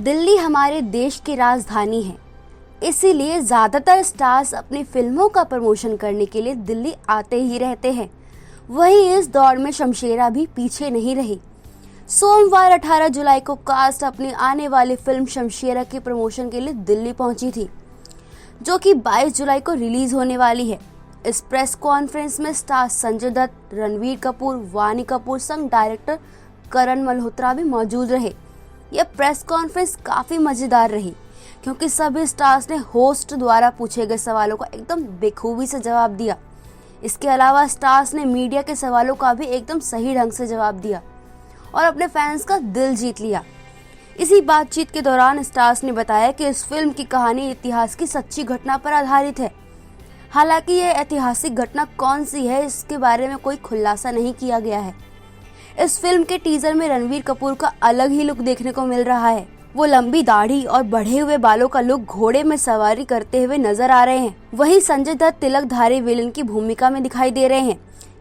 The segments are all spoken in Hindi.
दिल्ली हमारे देश की राजधानी है, इसीलिए ज़्यादातर स्टार्स अपनी फिल्मों का प्रमोशन करने के लिए दिल्ली आते ही रहते हैं। वहीं इस दौर में शमशेरा भी पीछे नहीं रही। सोमवार 18 जुलाई को कास्ट अपनी आने वाली फिल्म शमशेरा के प्रमोशन के लिए दिल्ली पहुंची थी, जो कि 22 जुलाई को रिलीज होने वाली है। इस प्रेस कॉन्फ्रेंस में स्टार संजय दत्त, रणवीर कपूर, वानी कपूर संग डायरेक्टर करण मल्होत्रा भी मौजूद रहे। यह प्रेस कॉन्फ्रेंस काफ़ी मज़ेदार रही, क्योंकि सभी स्टार्स ने होस्ट द्वारा पूछे गए सवालों का एकदम बेखूबी से जवाब दिया। इसके अलावा स्टार्स ने मीडिया के सवालों का भी एकदम सही ढंग से जवाब दिया और अपने फैंस का दिल जीत लिया। इसी बातचीत के दौरान स्टार्स ने बताया कि इस फिल्म की कहानी इतिहास की सच्ची घटना पर आधारित है। हालांकि यह ऐतिहासिक घटना कौन सी है, इसके बारे में कोई खुलासा नहीं किया गया है। इस फिल्म के टीजर में रणवीर कपूर का अलग ही लुक देखने को मिल रहा है। वो लंबी दाढ़ी और बढ़े हुए बालों का लुक घोड़े में सवारी करते हुए नजर आ रहे हैं। वहीं संजय दत्त तिलकधारी विलेन की भूमिका में दिखाई दे रहे हैं।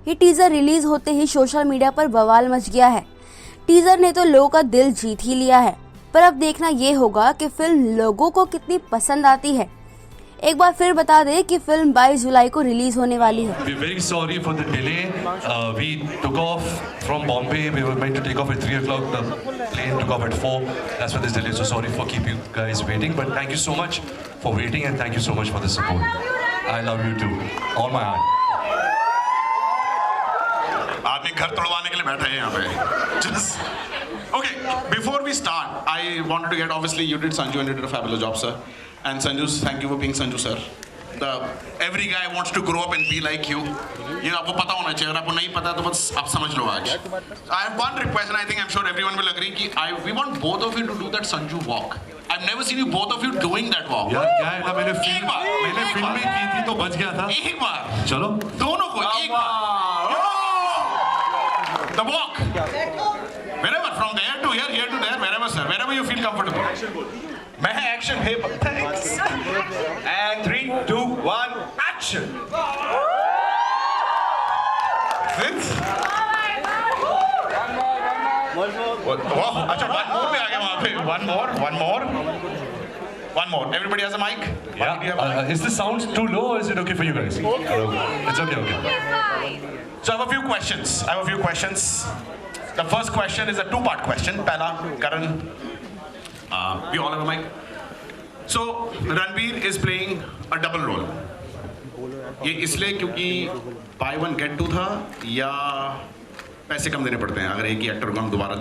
ये टीजर रिलीज होते ही सोशल मीडिया पर बवाल मच गया है। टीजर ने तो लोगों का दिल जीत ही लिया है, पर अब देखना ये होगा कि फिल्म लोगों को कितनी पसंद आती है। एक बार फिर बता दें कि फिल्म 22 जुलाई को रिलीज होने वाली है। We're very sorry for the delay. We took off from Bombay. We were meant to take off at 3 o'clock. The plane took off at 4. That's why this delay. So sorry for keeping you guys waiting. But thank you so much for waiting and thank you so much for the support. I love you too. All my heart. आदमी घर तोड़वाने के लिए बैठा है यहाँ पे। Just okay. Before we start, I wanted to get, obviously you did Sanju and you did a fabulous job, sir. And Sanju, thank you for being Sanju, sir. Every guy wants to grow up and be like you. ये आपको पता होना चाहिए, अगर आपको नहीं पता तो बस आप समझ लो आज. I have one request and I think I'm sure everyone will agree कि we want both of you to do that Sanju walk. I've never seen you both of you doing that walk. यार क्या है ना, मैंने फिल्म में की थी तो बच गया था। एक बार चलो दोनों को एक बार the walk wherever, from there to here, here to there, wherever sir, wherever you feel comfortable. मैं एक्शन है, थैंक्स एंड 3 2 1 एक्शन। अच्छा one more पे आ गया वहाँ पे, one more. Everybody has a mic? Yeah. Is this sound too low or is it okay for you guys? It's okay. So I have a few questions. The first question is a two-part question. Pehla, Karan, we all have a mic. So Ranveer is playing a double role. ये इसलिए क्योंकि buy one get two था या पैसे कम देने पड़ते हैं अगर एक ही एक्टर को हम दोबारा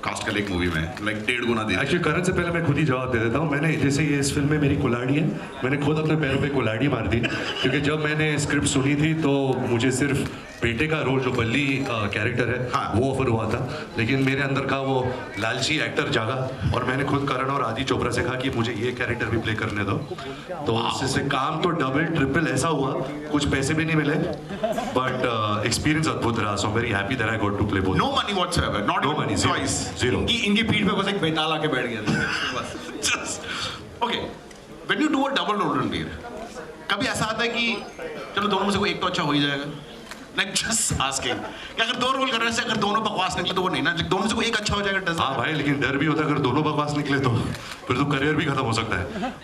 कास्ट कर ले एक मूवी में, लाइक 1.5 गुना दे? एक्चुअली करण से पहले मैं खुद ही जवाब दे देता हूँ। मैंने जैसे ये इस फिल्म में मेरी कुल्हाड़ी है, मैंने खुद अपने पैरों पे कुल्हाड़ी मार दी, क्योंकि जब मैंने स्क्रिप्ट सुनी थी तो मुझे सिर्फ बेटे का रोल जो बल्ली कैरेक्टर है हाँ। वो ऑफर हुआ था, लेकिन मेरे अंदर का वो लालची एक्टर जागा और मैंने खुद करण और आदि चोपड़ा से कहा कि मुझे ये कैरेक्टर भी प्ले करने दो। तो उससे काम तो डबल ट्रिपल ऐसा हुआ, कुछ पैसे भी नहीं मिले बट एक्सपीरियंस अद्भुत रहा। So very happy that I got to play both. No money whatsoever, not No even money, choice. Zero. इनकी पीठ पे बस एक बेताल आके बैठ गया था। Just okay. When you do a double role, Ranveer, कभी ऐसा आता है कि चलो दोनों में से कोई एक तो अच्छा हो ही जाएगा? Like just asking. कि अगर दो रोल कर रहे हैं, अगर दोनों बकवास निकले तो वो नहीं ना, दोनों में से कोई एक अच्छा हो जाएगा? हाँ भाई, लेकिन डर भी होता है अगर दोनों बकवास निकले तो फिर तो करियर भी खत्म हो सकता है।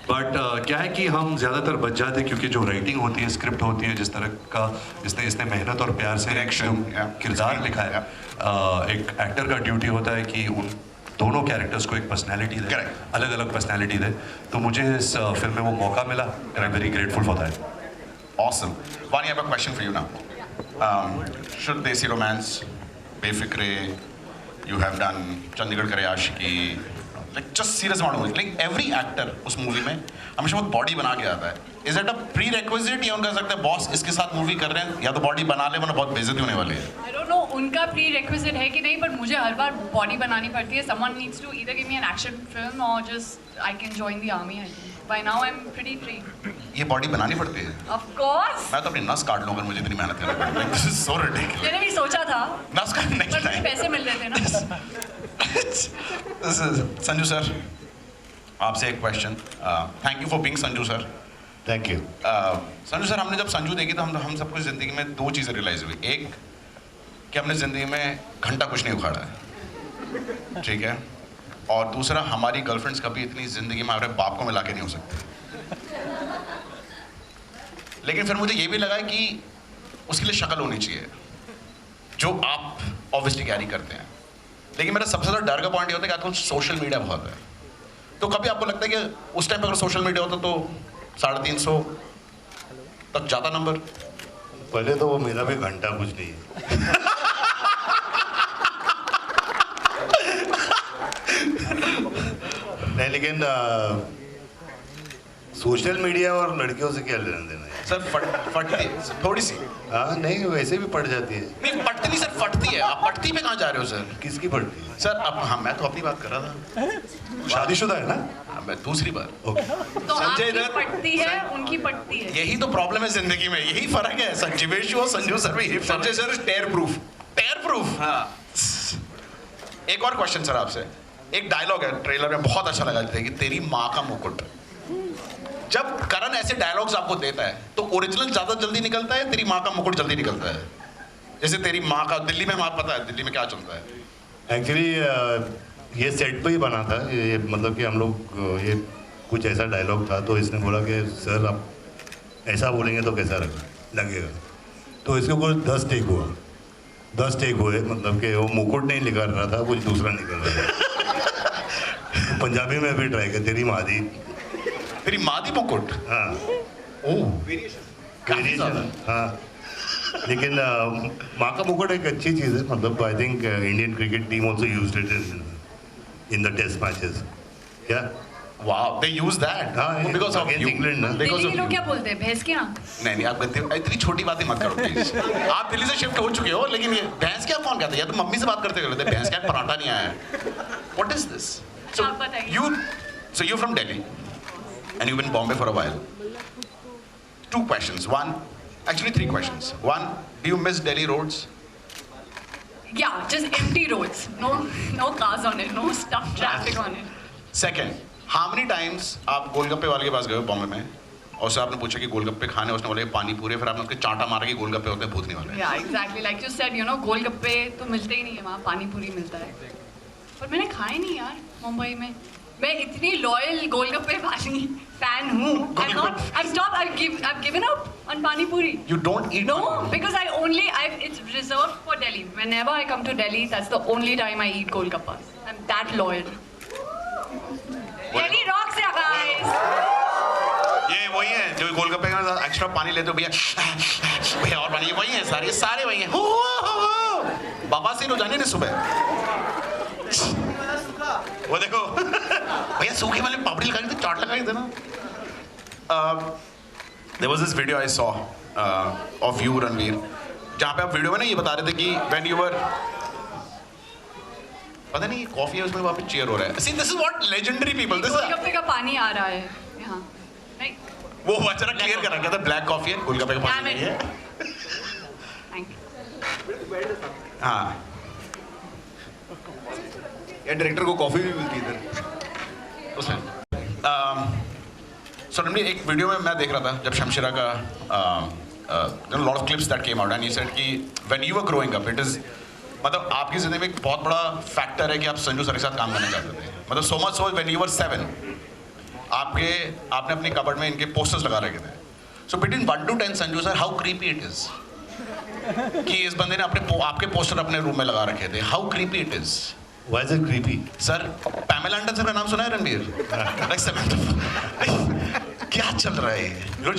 बट क्या है कि हम ज़्यादातर बच जाते हैं क्योंकि जो राइटिंग होती है, स्क्रिप्ट होती है, जिस तरह का इसने मेहनत और प्यार से किरदार लिखा है, एक एक्टर का ड्यूटी होता है कि उन दोनों कैरेक्टर्स को एक पर्सनैलिटी दे, अलग अलग पर्सनैलिटी दे। तो मुझे इस फिल्म में वो मौका मिला and I am very grateful for that. Awesome. Vani, I have a question for you now. Should Desi Romance, Befikre, you have done Chandigarh Kare Aashiki, like just serious amount of movies. Like every actor उस मूवी में हमेशा बहुत बॉडी बना के आता है। Is that a prerequisite या उनका सकता है बॉस इसके साथ मूवी कर रहे हैं या तो बॉडी बना ले वरना बहुत बेइज्जती होने वाली है? I don't know उनका prerequisite है कि नहीं, पर मुझे हर बार बॉडी बनानी पड़ती है। Someone needs to either give me an action film or just I can join the army. I think. By now I'm pretty free. ये बॉडी बनानी पड़ती है? Of course. मैं तो अपनी नस काट लूँ अगर मुझे इतनी मेहनत करनी पड़े। This is so ridiculous. मैंने भी सोचा था। नस काट next पर मुझे time. पैसे मिल रहे थे ना। संजू सर, आपसे एक question. Thank you for being Sanju sir. Thank you. Sanju sir, हमने जब संजू देखी तो हम सबको ज़िंदगी में दो चीज़ें रियलाइज़ हुई। एक कि हमने ज़िंदगी में घंटा कुछ नहीं उखाड़ा है, ठीक है, और दूसरा हमारी गर्लफ्रेंड्स कभी इतनी जिंदगी में हमारे बाप को मिला के नहीं हो सकती। लेकिन फिर मुझे ये भी लगा कि उसके लिए शक्ल होनी चाहिए जो आप ऑब्वियसली कैरी करते हैं। लेकिन मेरा सबसे ज़्यादा डर का पॉइंट ये होता है कि आजकल सोशल मीडिया बहुत है, तो कभी आपको लगता है कि उस टाइम पर अगर सोशल मीडिया होता तो 350 तक जाता नंबर? पहले तो वो मेरा भी घंटा कुछ नहीं है। नहीं, लेकिन सोशल मीडिया और लड़कियों से क्या लेना देना है? सर फटती है थोड़ी सी। हाँ नहीं, वैसे भी पड़ जाती है। नहीं फटती नहीं सर, फटती है। आप पटती पे कहाँ जा रहे हो सर? किसकी पड़ती है? सर अब हाँ, मैं तो अपनी बात कर रहा था। शादीशुदा है ना? हाँ, मैं दूसरी बार। ओके। तो संजय आपकी दत्त- पटती है, उनकी पटती है। यही तो प्रॉब्लम है जिंदगी में, यही फर्क है। संजीवेशु और संजू सर में यही फर्क है। संजय सर टेयर प्रूफ। टेयर प्रूफ। हाँ। एक और क्वेश्चन सर आपसे। एक डायलॉग है ट्रेलर में, बहुत अच्छा लगा था कि तेरी माँ का मुकुट। जब करण ऐसे डायलॉग्स आपको देता है तो ओरिजिनल ज्यादा जल्दी निकलता है, तेरी माँ का मुकुट जल्दी निकलता है? जैसे तेरी माँ का दिल्ली में, आपको पता है दिल्ली में क्या चलता है? एक्चुअली ये सेट पे ही बना था ये, मतलब कि हम लोग ये कुछ ऐसा डायलॉग था, तो इसने बोला कि सर आप ऐसा बोलेंगे तो कैसा लगेगा। तो इसके ऊपर 10 टेक हुआ, 10 टेक हुए, मतलब कि वो मुकुट नहीं निकल रहा था, कुछ दूसरा निकल रहा था। पंजाबी में भी ट्राई किया, तेरी मादी। तेरी माँ दी मुकुट। हाँ ओह वेरिएशन। हाँ, लेकिन माँ का मुकुट एक अच्छी चीज़ है, मतलब I think Indian cricket team also used it in the test matches. क्या? वाओ, दे यूज दैट हाँ, बिकॉज़ ऑफ यू। इंग्लैंड ना। Because दिल्ली of के लोग you. क्या बोलते हैं, भैंस के ना? नहीं नहीं, आप गलती, इतनी छोटी बातें मत करो प्लीज। आप दिल्ली से शिफ्ट हो चुके हो, लेकिन ये भैंस क्या कौन कहता है? या तो मम्मी से बात करते रहते, भैंस क्या पराठा नहीं आया है। What is this? सो आप बताइए। You from Delhi and you've been in Bombay for a while. 2 questions. Actually 3 questions. 1, do you miss Delhi roads? Yeah, just empty roads. No cars on it. No stuff traffic on it. Second, how many times आप गोलगप्पे वाले के पास गए हो बॉम्बे में और उससे आपने पूछा कि गोलगप्पे खाने, उसने बोला पानी पूरी, फिर आपने उसके चांटा मारा कि गोलगप्पे होते हैं भूतनी वाले? Yeah, exactly. Like you said, you know, गोलगप्पे तो मिलते ही नहीं है वहाँ, पानी पूरी मिलता है। पर मैंने खाए नहीं यार मुंबई में। मैं इतनी लॉयल गोलगप्पे वाली फैन हूँ। I've given up on pani puri. You don't eat? No, because it's reserved for Delhi. Whenever I come to Delhi, that's the only time I eat golgappas. I'm that loyal. Delhi rocks, yeah, guys. ये वही है जो गोलगप्पे के साथ एक्स्ट्रा पानी लेते हो, भैया भैया और पानी, वही है सारे वही हैं। बाबा से रोजाने ने सुबह वो देखो भैया सूखे वाले पापड़ी लगाई थे, चाट लगाई थे ना। There was this video I saw of you Ranveer, जहाँ पे आप वीडियो में ना ये बता रहे थे कि when you were, पता नहीं कॉफी है उसमें वहाँ पे चेयर हो रहा है। See, this is what legendary people, this is गोलगप्पे का पानी आ रहा है यहाँ। नहीं, वो जरा क्लियर करा क्या था, ब्लैक कॉफी है, गोलगप्पे का पानी नहीं है। thank you. हाँ यार डायरेक्टर को कॉफी भी मिलती है इधर। उसमें सडनली एक वीडियो में मैं देख रहा था जब शमशेरा का lot of clips that came out and he said कि when you were growing up, it is, मतलब आपकी जिंदगी में एक बहुत बड़ा फैक्टर है कि आप संजू सर के साथ काम करना चाहते थे। मतलब so much so when you वर 7 आपने अपनी कबर्ड में इनके पोस्टर्स लगा रखे थे। So between 1 to 10 Sanju sir, how creepy it is कि इस बंदे ने आपके पोस्टर अपने रूम में लगा रखे थे। How creepy it is? Why is it creepy? Sir Pamela Anderson का नाम सुना है रणवीर? क्या चल रहा है ये?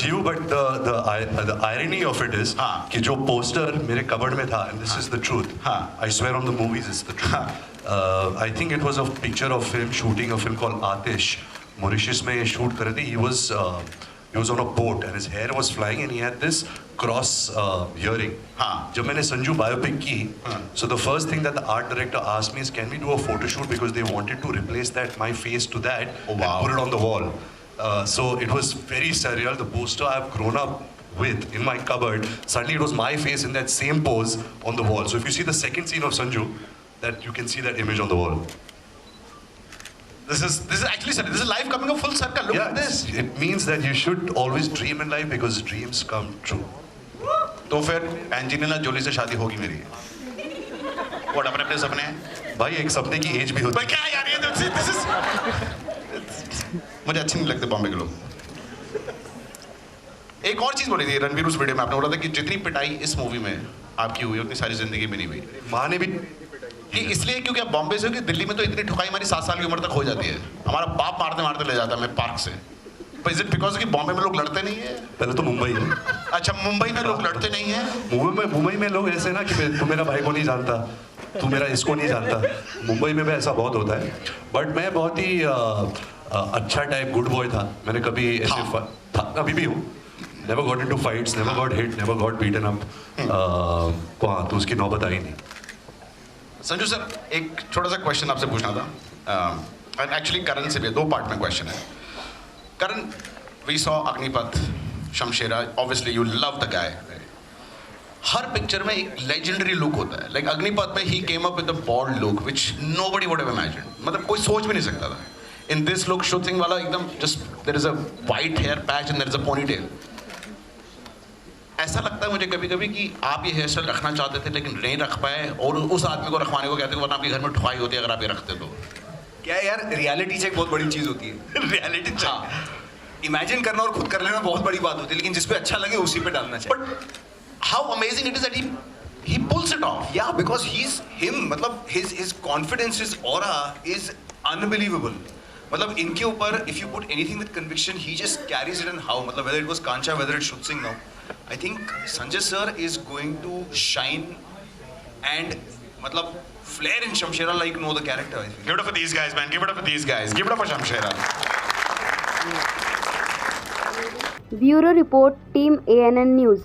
You, but the irony of it is हाँ. कि जो पोस्टर मेरे कबर्ड में था, and this is the truth. हाँ. I swear on the movies, it's the truth. I think it was a picture of him shooting a film called Atish. Mauritius में shoot कर रहे थे. He was on a boat and his hair was flying and he had this cross earring. हाँ. जब मैंने संजू बायोपिक की, so the first thing that the art director asked me is, can we do a photo shoot, because they wanted to replace my face to that Oh, wow. and put it on the wall. So it was very surreal. The poster I've grown up with in my cupboard, suddenly it was my face in that same pose on the wall. So if you see the second scene of Sanju, that you can see that image on the wall. This is actually, sir, this is life coming a full circle. Look at this. It means that you should always dream in life because dreams come true. तो फिर एंजेलिना जोली से शादी होगी मेरी। What अपने अपने सपने हैं? भाई एक सपने की एज भी होती भाई क्या यार ये this is मुझे अच्छे नहीं लगते बॉम्बे के लोग। एक और चीज बोली थी रणवीर उस वीडियो में, आपने बोला था कि जितनी पिटाई इस मूवी में आपकी हुई उतनी सारी जिंदगी में नहीं हुई। है। माँ ने भी ये इसलिए क्योंकि आप बॉम्बे से हो कि दिल्ली में तो इतनी ठुकाई हमारी 7 साल की उम्र तक हो जाती है। हमारा बाप मारते मारते ले जाता है मैं पार्क से। इज इट बिकॉज कि बॉम्बे में लोग लड़ते नहीं है? पहले तो मुंबई है। अच्छा मुंबई में लोग लड़ते नहीं है? मुंबई में लोग ऐसे ना कि तू मेरा भाई को नहीं जानता, तू मेरा इसको नहीं जानता। मुंबई में भी ऐसा बहुत होता है। बट मैं बहुत ही अच्छा टाइप गुड बॉय था। मैंने कभी ऐसे था, अभी भी हूँ। Never got into fights, never got hit, never got beaten up. वहाँ तो उसकी नौबत आई नहीं। संजू सर एक छोटा सा क्वेश्चन आपसे पूछना था। एक्चुअली करण से भी 2 पार्ट में क्वेश्चन है। Karan, we saw Agnipath, Shamshera, obviously you love the guy. हर पिक्चर में एक लेजेंडरी लुक होता है। लाइक अग्निपथ में ही came up with the bald look which nobody would have imagined. मतलब कोई सोच भी नहीं सकता था। In this look Shubh Singh वाला एकदम just there is a white hair patch and there is a ponytail. ऐसा लगता है मुझे कभी कभी कि आप ये हेयर स्टाइल रखना चाहते थे लेकिन नहीं रख पाए और उस आदमी को रखवाने को कहते हैं वरना आपके घर में ठुकाई होती है अगर आप ये रखते तो। क्या है यार, रियलिटी चेक बहुत बड़ी चीज होती है। रियलिटी हाँ, इमेजिन करना और खुद कर लेना बहुत बड़ी बात होती है, लेकिन जिस पे अच्छा लगे उसी पे डालना चाहिए। But how amazing it is that he pulls it off. Yeah, because he's him. मतलब his confidence, his aura is unbelievable. मतलब इनके ऊपर if you put anything with conviction, he just carries it. And how मतलब whether it was Kancha, whether it's Shud Singh now, I think Sanjay sir is going to shine and मतलब flair in Shamshera like no other character. I think. Give it up for these guys, man. Give it up for these guys. Give it up for Shamshera. Bureau report, team ANN news.